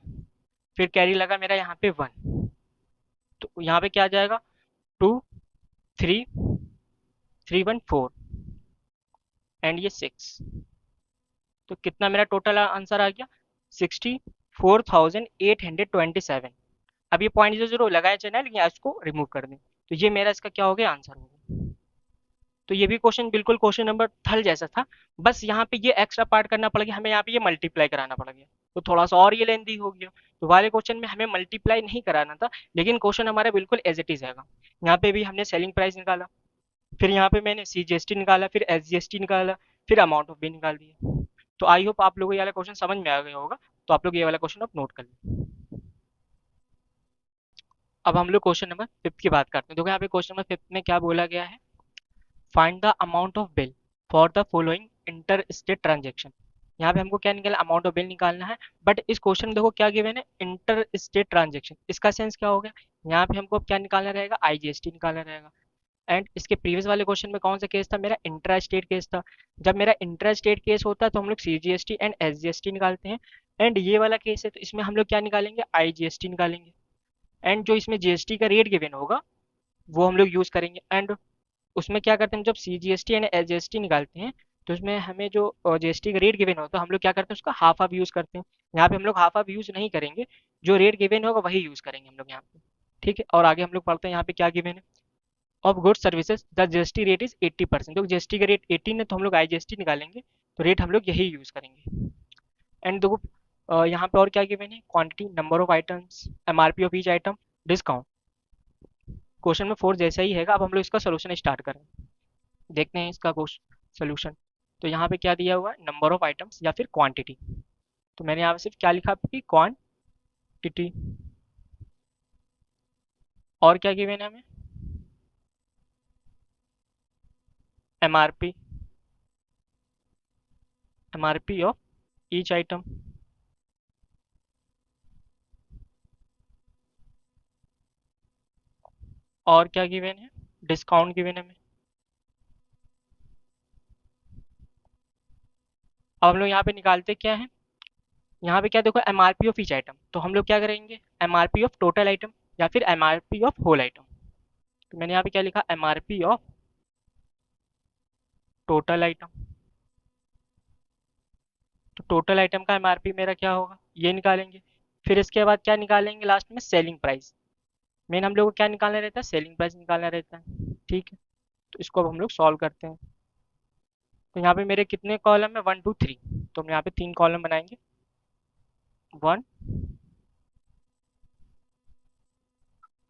फिर कैरी लगा मेरा यहाँ पे 1, तो यहाँ पे क्या आ जाएगा, 2 3 3 1 4 एंड ये 6, तो कितना मेरा टोटल आंसर आ गया, 64,827। अब ये पॉइंट जो जो लगाया चाहिए ना, लेकिन इसको रिमूव कर दें, तो ये मेरा इसका क्या हो गया, आंसर हो गया। तो ये भी क्वेश्चन बिल्कुल क्वेश्चन नंबर थल जैसा था, बस यहाँ पे ये एक्स्ट्रा पार्ट करना पड़ गया हमें, यहाँ पे ये मल्टीप्लाई कराना पड़ गया, तो थोड़ा सा और ये लेंदी हो गया। तो वाले क्वेश्चन में हमें मल्टीप्लाई नहीं कराना था, लेकिन क्वेश्चन हमारा बिल्कुल एज इट इज है। यहाँ पे भी हमने सेलिंग प्राइस निकाला, फिर यहाँ पे मैंने CGST निकाला, फिर SGST निकाला, फिर अमाउंट ऑफ बिल निकाल दिया। तो आई होप आप लोगों को ये वाला क्वेश्चन समझ में आ गया होगा। तो आप लोग ये वाला क्वेश्चन अब नोट कर लें। अब हम लोग क्वेश्चन नंबर 5 की बात करते हैं। देखो यहाँ पे क्वेश्चन नंबर 5 में क्या बोला गया है, find the amount of bill for the following inter state transaction. यहाँ पे हमको क्या निकालना, अमाउंट ऑफ बिल निकालना है। बट इस क्वेश्चन में देखो क्या गिवन है, इंटर स्टेट ट्रांजेक्शन, इसका सेंस क्या हो गया, यहाँ पे हमको क्या निकालना रहेगा, IGST निकालना रहेगा। एंड इसके प्रीवियस वाले क्वेश्चन में कौन सा केस था, मेरा इंट्रा स्टेट केस था। जब मेरा इंट्रा स्टेट केस होता है तो हम लोग CGST एंड SGST निकालते हैं। एंड ये वाला केस है तो इसमें हम लोग क्या निकालेंगे, IGST निकालेंगे। एंड जो इसमें GST का रेट गिवन होगा वो हम लोग यूज करेंगे। एंड उसमें क्या करते हैं, जब CGST यानी SGST निकालते हैं तो उसमें हमें जो GST का रेट गिवन होता है हम लोग क्या करते हैं उसका हाफ हाफ यूज़ करते हैं। यहाँ पे हम लोग हाफ हाफ यूज़ नहीं करेंगे, जो रेट गिवन होगा वही यूज़ करेंगे हम लोग यहाँ पे। ठीक है, और आगे हम लोग पढ़ते हैं यहाँ पे क्या गिवन है। Of goods services the GST rate is 80%, तो GST का रेट 18 है तो हम लोग IGST निकालेंगे, तो रेट हम लोग यही यूज़ करेंगे। एंड देखो यहाँ पे और क्या गिवन है, quantity, number of items, MRP of each item, discount. Question में 4 जैसा ही है। अब हम लोग इसका सोल्यूशन स्टार्ट करें, देखते हैं इसका सोल्यूशन। तो यहाँ पे क्या दिया हुआ है, नंबर ऑफ आइटम्स या फिर क्वांटिटी। तो मैंने यहाँ पे सिर्फ क्या लिखा आपकी, क्वांटिटी। और क्या गिवन है हमें, MRP, MRP of each item. और क्या गिवन है, डिस्काउंट गिवन है हमें। अब हम लोग यहाँ पे निकालते क्या है, यहाँ पे क्या देखो, MRP ऑफ ईच आइटम, तो हम लोग क्या करेंगे, MRP ऑफ टोटल आइटम या फिर MRP ऑफ होल आइटम। तो मैंने यहाँ पे क्या लिखा, MRP ऑफ टोटल आइटम। तो टोटल आइटम का MRP मेरा क्या होगा, ये निकालेंगे। फिर इसके बाद क्या निकालेंगे, लास्ट में सेलिंग प्राइस। मेन हम लोग को क्या निकालना रहता है, सेलिंग प्राइस निकालना रहता है। ठीक है, तो इसको अब हम लोग सॉल्व करते हैं। तो यहाँ पे मेरे कितने कॉलम है, 1 2 3, तो हम यहाँ पे 3 कॉलम बनाएंगे, 1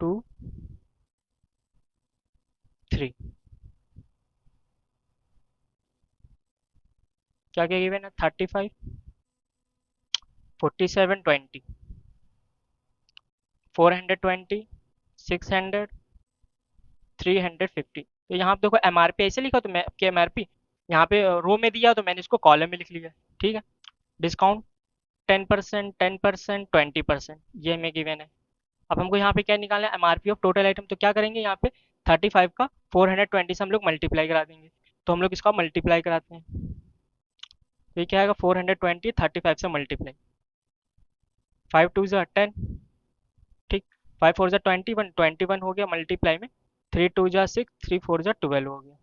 2 3। क्या क्या गिवन है, 35 47 20 420 600 350। तो यहाँ पे देखो MRP ऐसे लिखा, तो मैं क्या MRP यहाँ पे रो में दिया तो मैंने इसको कॉलम में लिख लिया। ठीक है, डिस्काउंट 10%, 10%, 20%, ये हमें गिवन है। अब हमको यहाँ पे क्या निकालना है, MRP ऑफ टोटल आइटम। तो क्या करेंगे, यहाँ पे 35 का 420 से हम लोग मल्टीप्लाई करा देंगे। तो हम लोग इसका मल्टीप्लाई कराते हैं, तो ये क्या आएगा, 420 35 से मल्टीप्लाई, 5 2 ज़ा 10। ठीक, 5 4 ज़ा 21, 21 हो गया मल्टीप्लाई में, 3 2 ज़ा 6, 3 4 ज़ा 12 हो गया,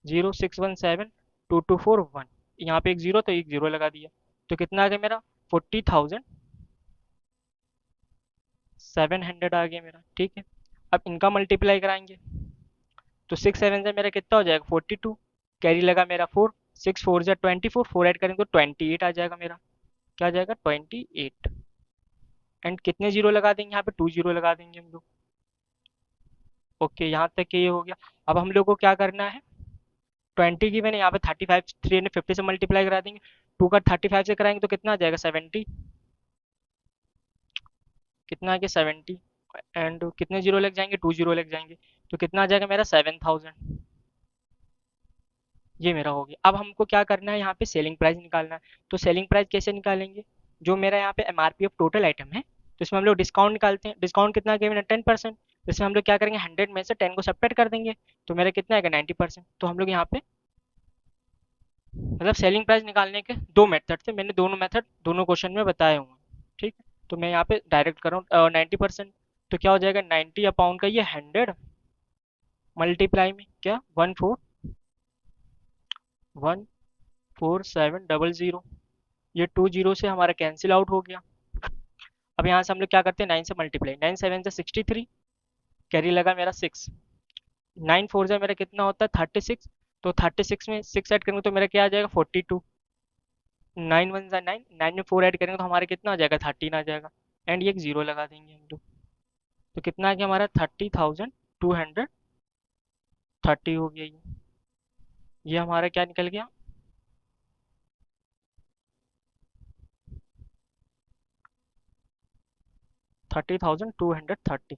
0 6 1 7 2 2 4 1। यहाँ पे एक जीरो तो एक जीरो लगा दिया, तो कितना आ गया मेरा, 40,700 आ गया मेरा। ठीक है, अब इनका मल्टीप्लाई कराएंगे, तो 6 7 से मेरा कितना हो जाएगा, 42, कैरी लगा मेरा 4, 6 4 जा 24, 4 ऐड करेंगे तो 28 आ जाएगा मेरा। क्या आ जाएगा, 28। एंड कितने जीरो लगा देंगे, यहाँ पे 2 जीरो लगा देंगे हम लोग। ओके, यहाँ तक ये हो गया। अब हम लोग को क्या करना है, 20 की मैंने यहाँ पे 35 350 से मल्टीप्लाई करा देंगे, 2 का 35 से कराएंगे तो कितना आ जाएगा, 70। कितना आ गया, 70। एंड कितने जीरो लग जाएंगे, 2 जीरो लग जाएंगे, तो कितना आ जाएगा मेरा, 7000। ये मेरा हो गया। अब हमको क्या करना है, यहाँ पे सेलिंग प्राइस निकालना है। तो सेलिंग प्राइस कैसे निकालेंगे, जो मेरा यहाँ पे MRP ऑफ टोटल आइटम है, तो इसमें हम लोग डिस्काउंट निकालते हैं। डिस्काउंट कितना गिवन है, 10%। इसमें हम लोग क्या करेंगे, 100 में से 10 को सेपरेट कर देंगे, तो मेरा कितना आएगा, 90%। तो हम लोग यहाँ पे मतलब सेलिंग प्राइस निकालने के दो मेथड थे, मैंने दोनों मेथड दोनों क्वेश्चन में बताए हुए हैं। ठीक है, तो मैं यहाँ पे डायरेक्ट कर रहा हूँ 90%। तो क्या हो जाएगा, 90 अपॉन का ये 100 मल्टीप्लाई में क्या, 14700। ये 2 जीरो से हमारा कैंसिल आउट हो गया। अब यहाँ से हम लोग क्या करते हैं, 9 से मल्टीप्लाई, 9 7 से 63, कैरी लगा मेरा 6, 9 4 से मेरा कितना होता है, 36। तो 36 में 6 ऐड करेंगे तो मेरा क्या आ जाएगा, 42। 9 1 जा 9, 9 में 4 ऐड करेंगे तो हमारे कितना आ जाएगा, 13 आ जाएगा। एंड ये एक जीरो लगा देंगे हम लोग, तो कितना आ गया हमारा, 30,230 हो गया। ये हमारा क्या निकल गया, 30,230।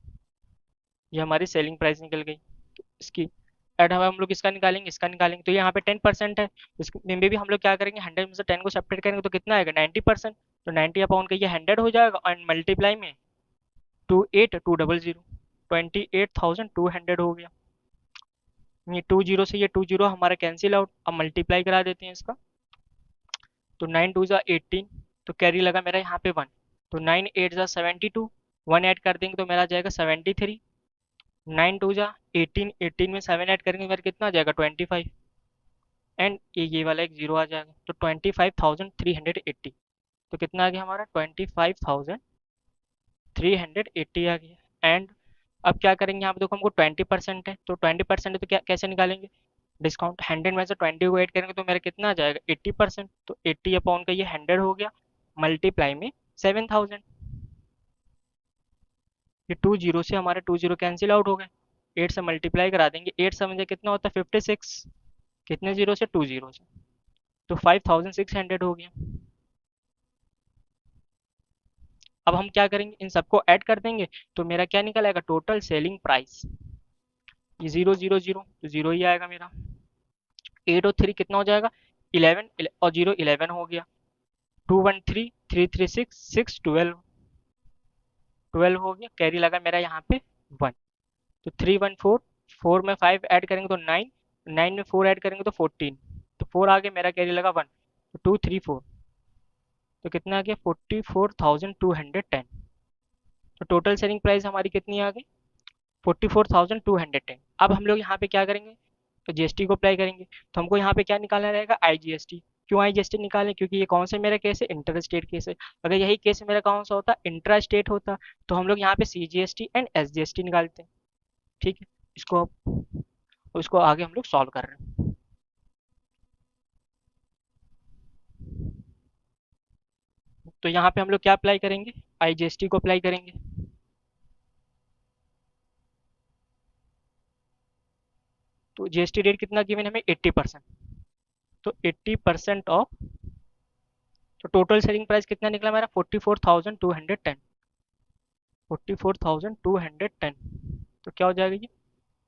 ये हमारी सेलिंग प्राइस निकल गई इसकी। एड हमें हम लोग इसका निकालेंगे, इसका निकालेंगे, तो यहाँ पे 10% है, इसमें भी हम लोग क्या करेंगे, 100 में से 10 को सेपरेट करेंगे तो कितना आएगा, 90%। तो 90 अपॉन का ये 100 हो जाएगा, एंड मल्टीप्लाई में 28200, 28,200 हो गया। ये 2 जीरो से ये 2 जीरो हमारा कैंसिल आउट। अब मल्टीप्लाई करा देते हैं इसका, तो 9 2 जा 18, तो कैरी लगा मेरा यहाँ पे 1, तो 9 8 जा 72, 1 ऐड कर देंगे तो मेरा आ जाएगा 73। 9 टू जा 18, 18 में 7 ऐड करेंगे मेरा कितना आ जाएगा 25, एंड ये वाला एक जीरो आ जाएगा, तो 25,380। तो कितना आ गया हमारा 25,380 आ गया। एंड अब क्या करेंगे, यहाँ पे देखो हमको 20% है, तो 20% है तो क्या कैसे निकालेंगे, डिस्काउंट 100 में से 20 को ऐड करेंगे तो मेरा कितना आ जाएगा 80%, तो 80 अपॉन का ये 100 हो गया, मल्टीप्लाई में 7,000। ये टू जीरो से हमारे टू जीरो कैंसिल आउट हो गए, 8 से मल्टीप्लाई करा देंगे, 8 समझे कितना होता है 56, कितने जीरो से टू जीरो से, तो 5,600 हो गया। अब हम क्या करेंगे, इन सबको ऐड कर देंगे, तो मेरा क्या निकल आएगा टोटल सेलिंग प्राइस, ये जीरो जीरो जीरो तो जीरो ही आएगा मेरा। 8 और 3 कितना हो जाएगा 11, और जीरो 11 हो गया, 213, 336, 6 12, 12 हो गया, कैरी लगा मेरा यहाँ पे 1, तो 314, 4 में 5 ऐड करेंगे तो 9, 9 में 4 ऐड करेंगे तो 14, तो 4 आ गया, मेरा कैरी लगा 1, तो 234, तो कितना आ गया 44,210। तो टोटल सेलिंग प्राइस हमारी कितनी आ गई 44,210। अब हम लोग यहाँ पे क्या करेंगे, तो जीएसटी को अप्लाई करेंगे, तो हमको यहाँ पे क्या निकालना रहेगा आईजीएसटी। क्यों आईजीएसटी निकालें, क्योंकि ये कौन से मेरा केस है इंटर स्टेट केस है। अगर यही केस मेरा कौन सा होता इंट्रा स्टेट होता, तो हम लोग यहाँ पे सीजीएसटी एंड एसजीएसटी निकालते हैं। ठीक है, इसको आगे हम लोग सॉल्व कर रहे हैं। तो यहाँ पे हम लोग क्या अप्लाई करेंगे, आईजीएसटी को अप्लाई करेंगे। तो जीएसटी रेट कितना गिवन हमें 80%, तो 80% ऑफ, तो टोटल सेलिंग प्राइस कितना निकला मेरा 44,210, 44,210, तो क्या हो जाएगा ये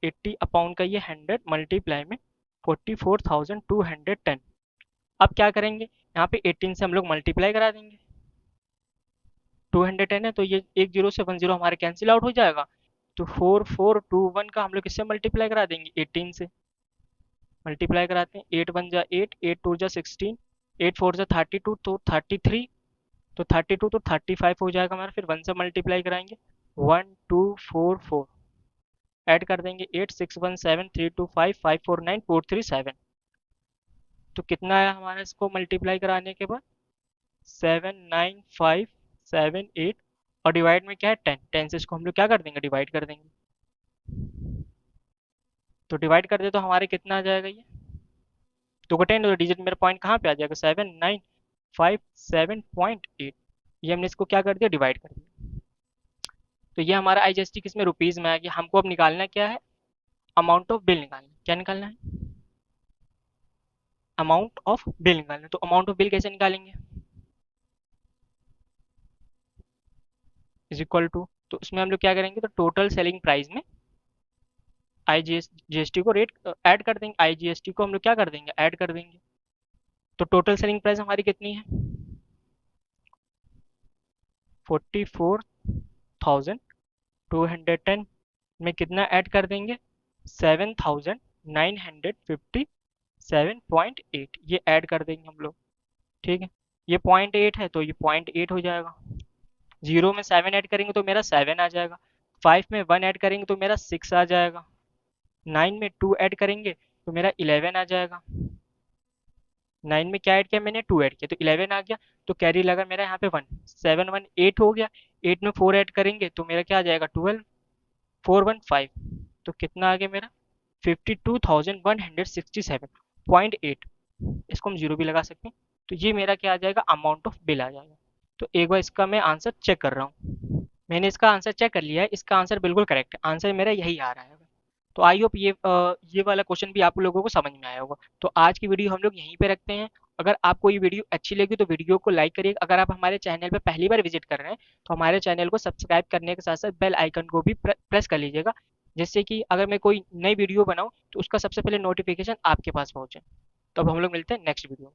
80 अपॉन का ये 100 मल्टीप्लाई में 44,210। अब क्या करेंगे, यहाँ पे 18 से हम लोग मल्टीप्लाई करा देंगे, 210 है तो ये एक जीरो से 1 जीरो हमारे कैंसिल आउट हो जाएगा, तो 4421 का हम लोग किससे मल्टीप्लाई करा देंगे 18 से, मल्टीप्लाई कराते हैं, 8 1 जा 8, 8 2 जा 16, 8 4 जा 32, तो 33, तो 32 तो 35 हो जाएगा हमारा, फिर 1 से मल्टीप्लाई कराएंगे 1244, ऐड कर देंगे 8 6 1 7 3 2 5 5 4 9 4 3 7, तो कितना आया हमारा इसको मल्टीप्लाई कराने के बाद 79578, और डिवाइड में क्या है 10, 10 से इसको हम लोग क्या कर देंगे डिवाइड कर देंगे, तो डिवाइड कर दे तो हमारे कितना आ जाएगा ये, तो 10 डिजिट मेरा पॉइंट कहाँ पे आ जाएगा 7957.8, ये हमने इसको क्या कर दिया डिवाइड कर दिया। तो ये हमारा आईजीएसटी किस में रुपीज़ में आ गया। हमको अब निकालना क्या है, अमाउंट ऑफ बिल निकालना, क्या निकालना है अमाउंट ऑफ बिल निकालना। तो अमाउंट ऑफ बिल कैसे निकालेंगे, इज इक्वल टू, तो उसमें हम लोग क्या करेंगे, तो टोटल सेलिंग प्राइस में जीएसटी को रेट ऐड कर देंगे, आईजीएसटी को हम लोग क्या कर देंगे ऐड कर देंगे। तो टोटल सेलिंग प्राइस हमारी कितनी है 44,210 में कितना ऐड कर देंगे 7,957.8, ये ऐड कर देंगे हम लोग। ठीक है, ये 0.8 है तो ये 0.8 हो जाएगा, जीरो में 7 ऐड करेंगे तो मेरा 7 आ जाएगा, 5 में 1 ऐड करेंगे तो मेरा 6 आ जाएगा, 9 में 2 ऐड करेंगे तो मेरा 11 आ जाएगा, 9 में क्या ऐड किया मैंने 2 ऐड किया तो 11 आ गया, तो कैरी लगा मेरा यहाँ पे 1, 7 1 8 हो गया, 8 में 4 ऐड करेंगे तो मेरा क्या आ जाएगा 12, 415, तो कितना आ गया मेरा 52,167.8, इसको हम जीरो भी लगा सकते हैं। तो ये मेरा क्या आ जाएगा अमाउंट ऑफ बिल आ जाएगा। तो एक बार इसका मैं आंसर चेक कर रहा हूँ, मैंने इसका आंसर चेक कर लिया है, इसका आंसर बिल्कुल करेक्ट है, आंसर मेरा यही आ रहा है। तो आई होप ये वाला क्वेश्चन भी आप लोगों को समझ में आया होगा। तो आज की वीडियो हम लोग यहीं पे रखते हैं। अगर आपको ये वीडियो अच्छी लगी तो वीडियो को लाइक करिए, अगर आप हमारे चैनल पे पहली बार विजिट कर रहे हैं तो हमारे चैनल को सब्सक्राइब करने के साथ साथ बेल आइकन को भी प्रेस कर लीजिएगा, जिससे कि अगर मैं कोई नई वीडियो बनाऊँ तो उसका सबसे पहले नोटिफिकेशन आपके पास पहुँचे। तो अब हम लोग मिलते हैं नेक्स्ट वीडियो।